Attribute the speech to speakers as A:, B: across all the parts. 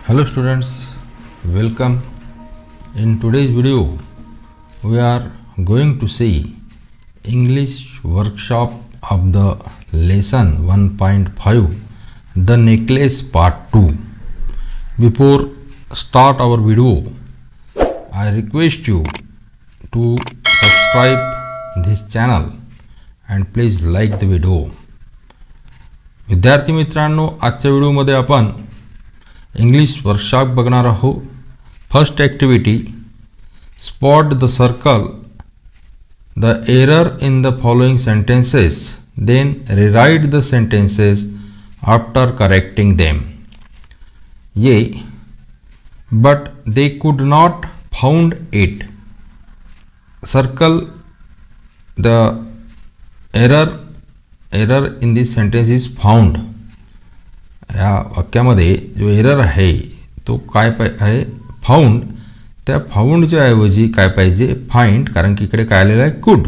A: Hello students, welcome. In today's video we are going to see English workshop of the lesson 1.5 the necklace part 2. Before start our video, I request you to subscribe this channel and please like the video. विद्यार्थी मित्रांनो, आजच्या व्हिडिओमध्ये आपण English workshop बघणार आहोत. First activity, spot the circle the error in the following sentences, then rewrite the sentences after correcting them. ये but they could not found it. Circle the error in this sentence is found. या वाक्यामध्ये जो error आहे तो काय आहे, found. त्या फाउंडच्या ऐवजी काय पाहिजे, फाइंड, कारण की इकडे काय आलेलं आहे, कुड.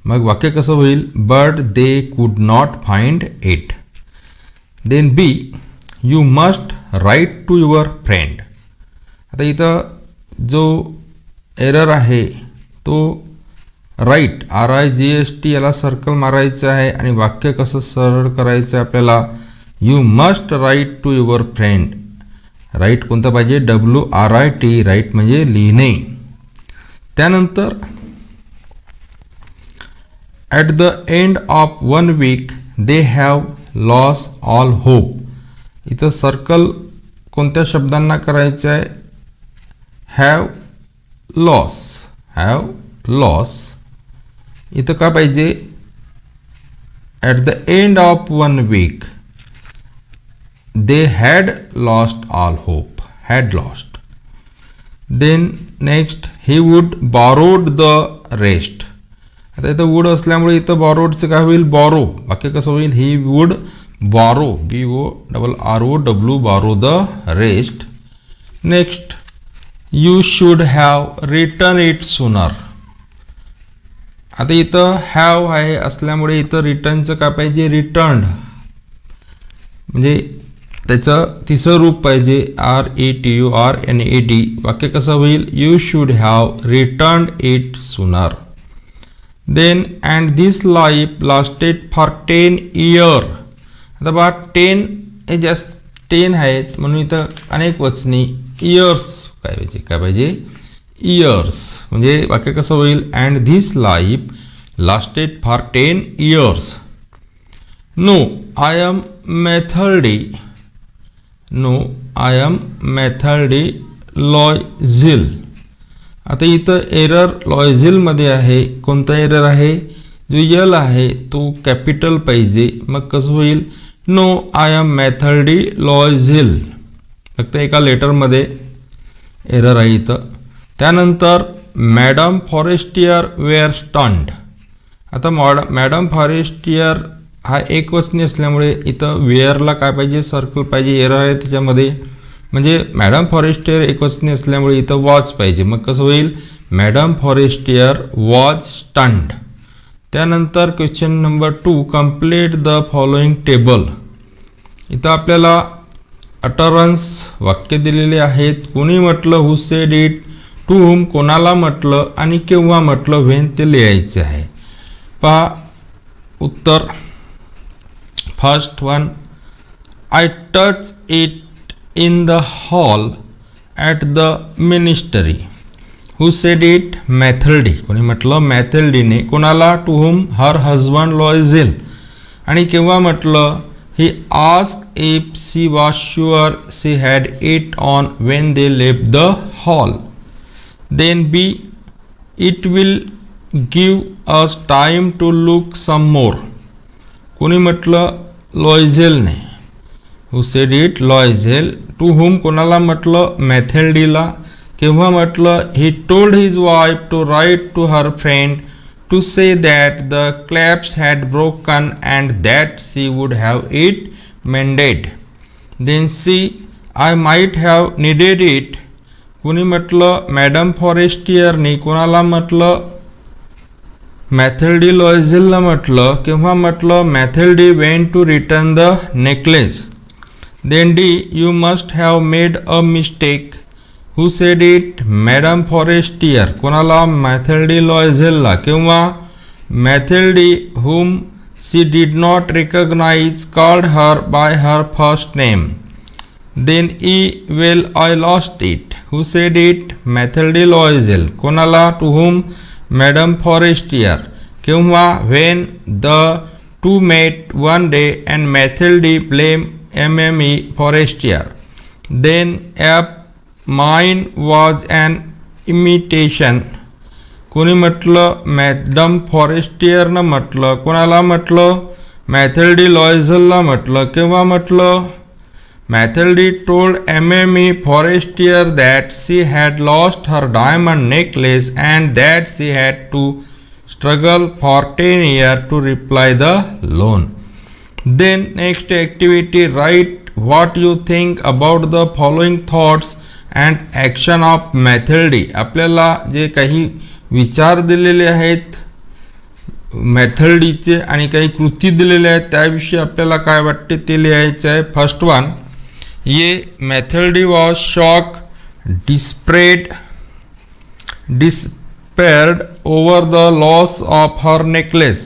A: मग वाक्य कसं होईल, but they could not find it. Then B, you must write to your friend. आता इथं जो एरर आहे तो राईट, RIGHT याला सर्कल मारायचं आहे आणि वाक्य कसं सरळ करायचं आहे आपल्याला, you must write to your friend. Write कोणतं पाहिजे, WRIT, राईट म्हणजे लिहिणे. त्यानंतर at the end of 1 week they have lost all hope. इथं सर्कल कोणत्या शब्दांना करायचं आहे, हॅव लॉस. इथं काय पाहिजे, at the end of 1 week they had lost all hope, had lost. Then next, he would borrowed the rest. आता इथं वुड असल्यामुळे इथं बॉरोडचं काय होईल, बॉरो. वाक्य कसं होईल, he would borrow, BORROW, borrow the rest. Next, you should have returned it sooner. आता इथं have आहे असल्यामुळे इथं रिटर्नचं काय पाहिजे, रिटर्न्ड. म्हणजे त्याचं तिसरं रूप पाहिजे, RETURNAD. वाक्य कसं होईल, you should have returned it sooner. Then and this life lasted for 10 years. आता बा 10 हे जास्त 10 आहेत म्हणून इथं अनेक वचनी इयर्स काय पाहिजे, इयर्स. म्हणजे वाक्य कसं होईल, and this life lasted for 10 years. No I am Mathilde Loisel. आता इथं एरर लॉयझिलमध्ये आहे. कोणता एरर आहे, जो यल आहे तो कॅपिटल पाहिजे. मग कसं होईल, नो आय एम मेथडी लॉयझिल, फक्त एका लेटरमध्ये एरर आहे इथं. त्यानंतर मॅडम फॉरेस्टियर वेअर स्टंड. आता मॅडम फॉरेस्टियर हा एक वचनी असल्यामुळे इथं वेअरला काय पाहिजे, सर्कल पाहिजे. एरर आहे त्याच्यामध्ये, म्हणजे मॅडम फॉरेस्टियर एक वचनी असल्यामुळे इथं वॉच पाहिजे. मग कसं होईल, मॅडम फॉरेस्टियर वॉज स्टंड. त्यानंतर question number 2, complete the following table. इथं आपल्याला अटरन्स वाक्य दिलेले आहेत. कोणी म्हटलं, who said it, to whom कोणाला म्हटलं आणि केव्हा म्हटलं, व्हेन, ते लिहायचे आहे. पहा उत्तर. First one, I touched it in the hall at the ministry. Who said it? Mathilde. कोणी म्हटलं, मॅथिल्डीने. कोणाला, to whom? her husband Loisel. आणि केव्हा म्हटलं, he asked if she was sure she had it on when they left the hall. Then B, it will give us time to look some more. कोणी म्हटलं, लॉयझेलने. Who said it, Loisel. To whom कोणाला म्हटलं, मॅथेल्डीला. केव्हा म्हटलं, he told his wife to write to her friend to say that the clasps had broken and that she would have it mended. Then she, I might have needed it. कोणी म्हटलं, madam फॉरेस्टियरने. कोणाला म्हटलं, मॅथेल्डी लॉयझेलला म्हटलं. केव्हा म्हटलं, Mathilde went to return the necklace. Then D, you must have made a mistake. Who said it? Madam Forestier. कोणाला? मॅथिल्डी लॉयझेलला किंवा मॅथिल्डी whom she did not recognize called her by her first name. Then E, well, I lost it. Who said it? Mathilde Loisel. कोणाला? To whom? Madame Forestier. किंवा when the two met one day and Mathilde blamed MME Forestier. Then F, mine was an imitation. कोणी म्हटलं? Madam फॉरेस्टियरनं म्हटलं. कोणाला म्हटलं? मॅथिल्डी लॉयझलला म्हटलं. केव्हा म्हटलं? Mathilde told MME Forestier that she had lost her diamond necklace and that she had to struggle for 10 years to repay the loan. Then next activity, write what you think about the following thoughts and action of Mathilde. आपल्याला जे काही विचार दिलेले आहेत मॅथिल्डीचे आणि काही कृती दिलेल्या आहेत त्याविषयी आपल्याला काय वाटते ते लिहायचे आहे. फर्स्ट वन, ये Mathilde was shocked, despaired over the loss of her necklace.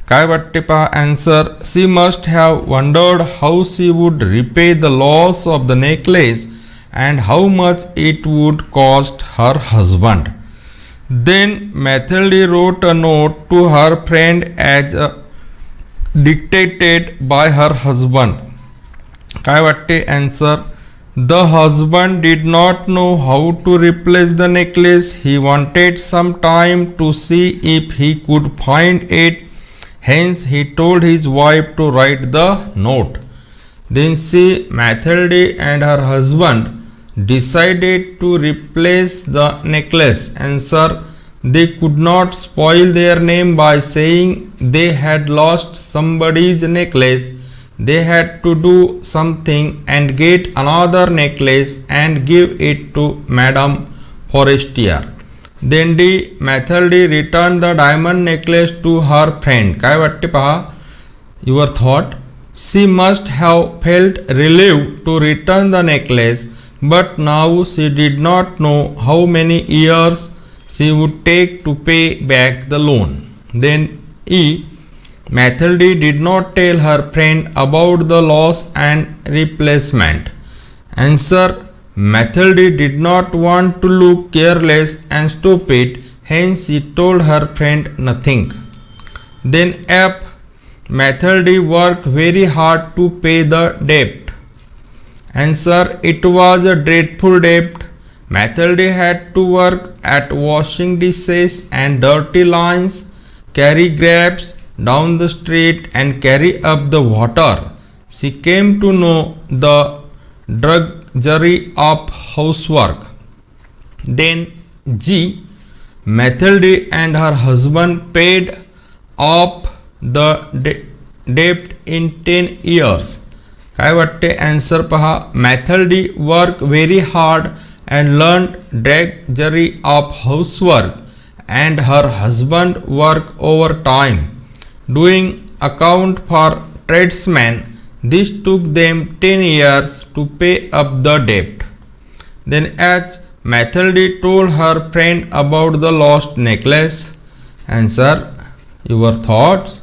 A: काय वाटते पहा answer. She must have wondered how she would repay the loss of the necklace and how much it would cost her husband. Then Mathilde wrote a note to her friend as dictated by her husband. काय वाटते answer. The husband did not know how to replace the necklace. He wanted some time to see if he could find it. Hence he told his wife to write the note. Then she, Mathilde and her husband decided to replace the necklace. Answer. They could not spoil their name by saying they had lost somebody's necklace. They had to do something and get another necklace and give it to Madame Forestier. Then D, Mathilde returned the diamond necklace to her friend. काय वाटते पहा your thought. She must have felt relieved to return the necklace, but now she did not know how many years she would take to pay back the loan. Then E, Mathilde did not tell her friend about the loss and replacement. Answer. Mathilde did not want to look careless and stupid, hence she told her friend nothing. Then F, Mathilde worked very hard to pay the debt. Answer. It was a dreadful debt. Mathilde had to work at washing dishes and dirty lines, carry grapes down the street and carry up the water. She came to know the drudgery of housework. Then G, Mathilde and her husband paid off the debt in 10 years. काय वाटते answer पहा. Mathilde worked very hard and learned drudgery of housework and her husband worked overtime doing account for tradesmen. This took them 10 years to pay up the debt. Then H, Mathilde told her friend about the lost necklace. Answer. Your thoughts.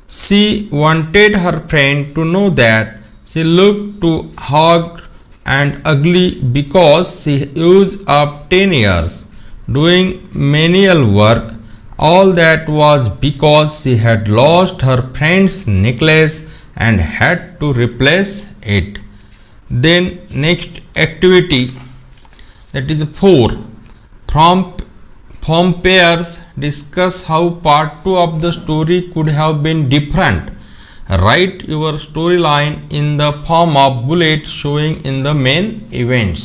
A: She wanted her friend to know that she looked too hard and ugly because she used up 10 years doing menial work. All that was because she had lost her friend's necklace and had to replace it. Then next activity, that is 4. From pairs, discuss how part 2 of the story could have been different. Write your storyline in the form of bullets showing in the main events.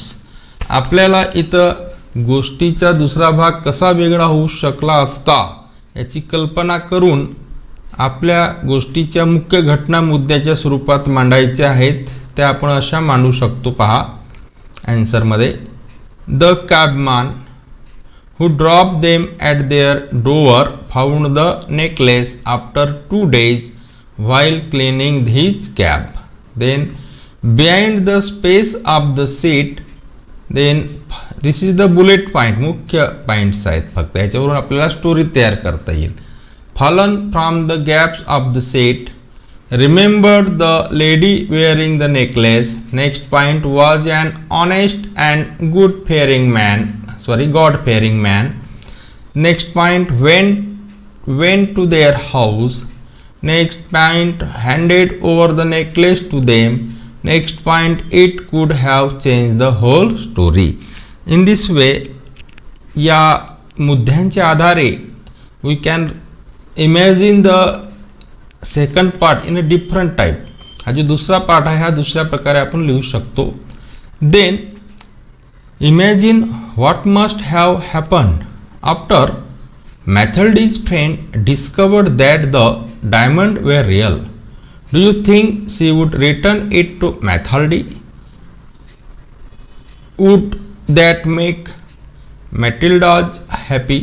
A: आपल्याला इथं गोष्टीचा दुसरा भाग कसा वेगळा होऊ शकला असता याची कल्पना करून आपल्या गोष्टीच्या मुख्य घटना मुद्द्याच्या स्वरूपात मांडायच्या आहेत. त्या आपण अशा मांडू शकतो पहा आन्सरमध्ये. The cabman who dropped them at their door found the necklace after 2 days while cleaning his cab. Then behind the space of the seat. Then this is the bullet point, मुख्य पॉइंट्स आहेत फक्त, याच्यावरून आपल्याला story तयार करता येईल. Fallen from the gaps of the seat, remembered the lady wearing the necklace. Next point, was an honest and God-fearing man. Next point, went to their house. Next point, handed over the necklace to them. Next point, it could have changed the whole story. In this way, या मुद्द्यांच्या आधारे we can imagine the second part in a different type. हा जो दुसरा part आहे हा दुसऱ्या प्रकारे आपण लिहू शकतो. Then imagine what must have happened after Mathaldi's friend discovered that the diamond were real. Do you think she would return it to Mathaldi? Would that make Matilda happy?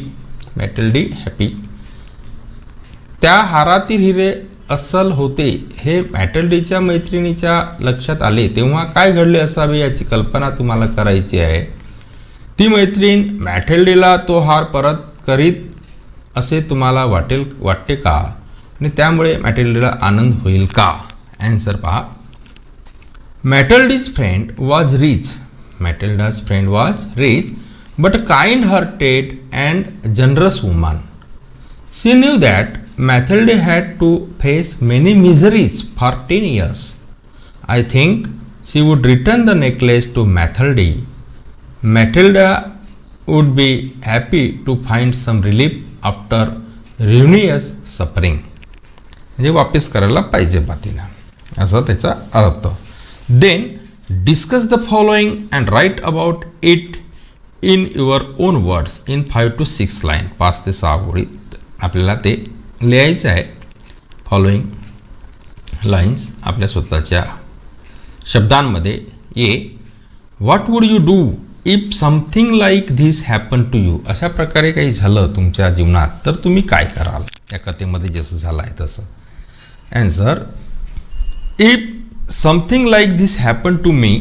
A: त्या हारातील हिरे अस्सल होते हे मॅटेल्डीच्या मैत्रिणीच्या लक्षात आले तेव्हा काय घडले असावे याची कल्पना तुम्हाला करायची आहे. ती मैत्रीण मॅटेल्डीला तो हार परत करीत असे तुम्हाला वाटते का आणि त्यामुळे मॅटेल्डीला आनंद होईल का? आन्सर पहा. Mathalda's friend was rich but kind-hearted and generous woman. She knew that Mathalda had to face many miseries for 10 years. I think she would return the necklace to Mathalda. Matilda would be happy to find some relief after ruinous suffering. म्हणजे वापस करायला पाहिजे बातीला असा त्याचा अर्थ. Then discuss the following and write about it in your own words in 5 to 6 line. 5 ते 6 ओळीत आपल्याला ते लिहायचं आहे. फॉलोइंग लाईन्स आपल्या स्वतःच्या शब्दांमध्ये. A, what would you do if something like this happen to you. अशा प्रकारे काही झालं तुमच्या जीवनात तर तुम्ही काय कराल या कथेमध्ये जसं झालं आहे तसं. Answer, if something like this happen to me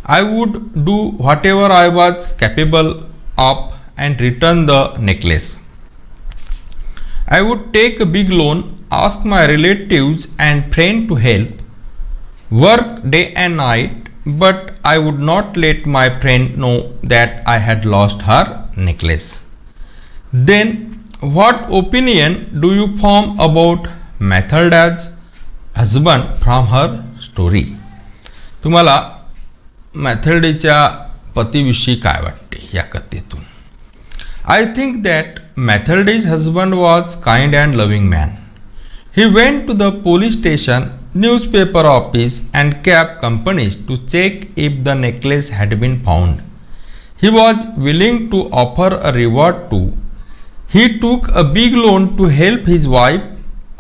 A: I would do whatever I was capable of and return the necklace. I would take a big loan, ask my relatives and friends to help, work day and night, but I would not let my friend know that I had lost her necklace. Then, what opinion do you form about Mathalda's husband from her story? तुम्हाला मॅथल्डीच्या पतीविषयी काय वाटते या कथेतून? I think that Mathilde's husband was kind and loving man. He went to the police station, newspaper office and cab companies to check if the necklace had been found. He was willing to offer a reward too. He took a big loan to help his wife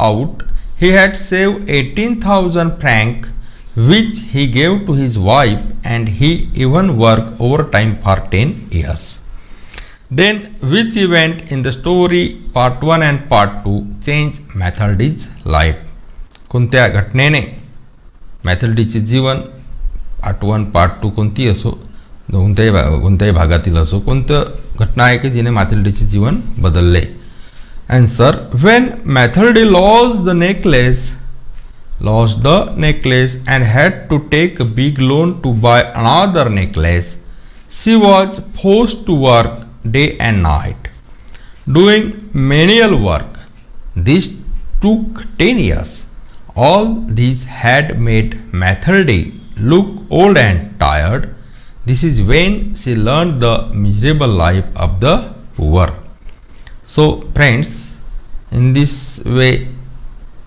A: out. He had save 18,000 francs which he gave to his wife, and he even worked overtime for 10 years. Then which event in the story part 1 and part 2 changed Mathalda's life? कोणत्या घटनेने मॅथल्डीचे जीवन part 1 part 2 कोणती असो कोणत्याही भागातील असो कोणतं घटना आहे की जिने मॅथल्डीचे जीवन बदलले? Answer, when Mathalda lost the necklace and had to take a big loan to buy another necklace, she was forced to work day and night, doing menial work. This took 10 years. All these had made Mathalda look old and tired. This is when she learned the miserable life of the poor. So friends, in this way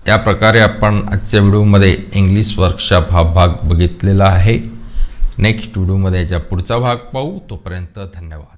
A: या प्रकारे आपण आजच्या व्हिडिओमध्ये English workshop हा भाग बघितलेला आहे. Next व्हिडिओमध्ये याचा पुढचा भाग पाहू. तोपर्यंत धन्यवाद.